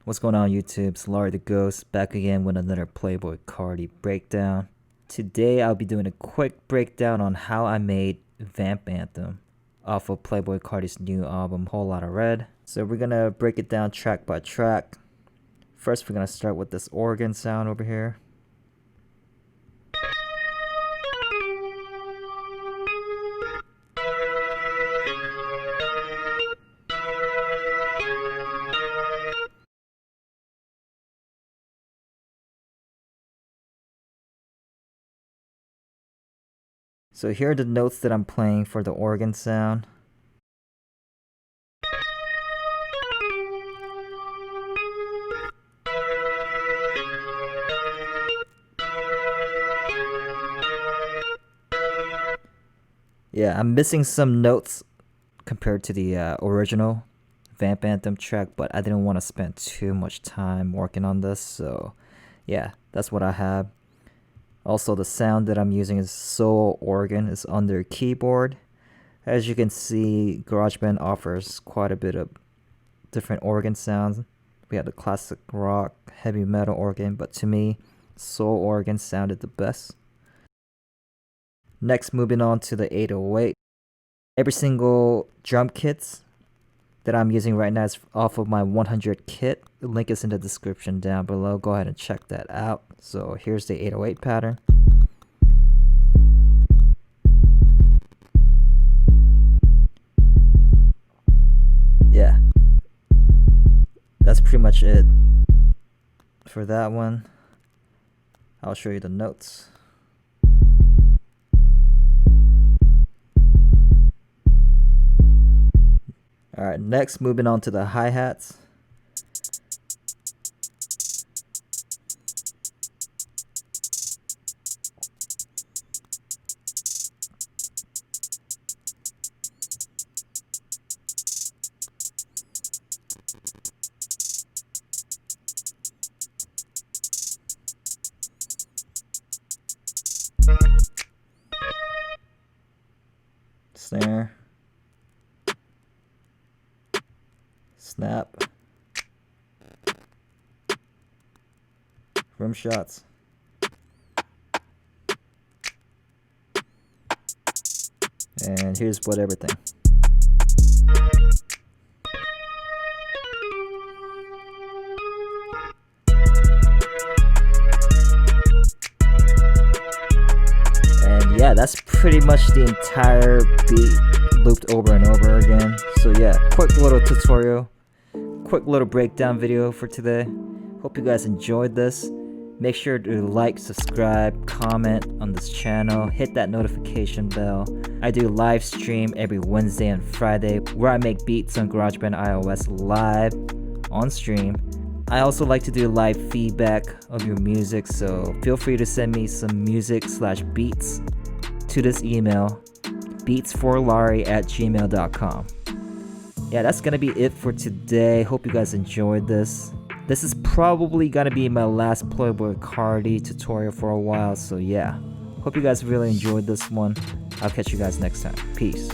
What's going on YouTube? It's Larry the Ghost back again with another Playboi Carti breakdown. Today I'll be doing a quick breakdown on how I made Vamp Anthem off of Playboi Carti's new album Whole Lotta Red. So we're gonna break it down track by track. First we're gonna start with this organ sound over here. So here are the notes that I'm playing for the organ sound. Yeah, I'm missing some notes compared to the original Vamp Anthem track, but I didn't want to spend too much time working on this, so yeah, that's what I have. Also, the sound that I'm using is Soul Organ. It's under keyboard. As you can see, GarageBand offers quite a bit of different organ sounds. We have the classic rock, heavy metal organ, but to me, Soul Organ sounded the best. Next, moving on to the 808. Every single drum kits that I'm using right now is off of my 100 kit. The link is in the description down below. Go ahead and check that out. So here's the 808 pattern. Yeah, that's pretty much it for that one. I'll show you the notes. Alright, next moving on to the hi-hats. Snare. Snap. Rim shots. And here's what everything. And yeah, that's pretty much the entire beat looped over and over again. So yeah, quick little tutorial. Quick little breakdown video for today. Hope you guys enjoyed this. Make sure to like, subscribe, comment on this channel, hit that notification bell. I do live stream every Wednesday and Friday where I make beats on GarageBand iOS live on stream. I also like to do live feedback of your music, so feel free to send me some music/beats to this email, beatsforlarry@gmail.com. Yeah, that's gonna be it for today. Hope you guys enjoyed this. This is probably gonna be my last Playboi Carti tutorial for a while, so yeah. Hope you guys really enjoyed this one. I'll catch you guys next time. Peace.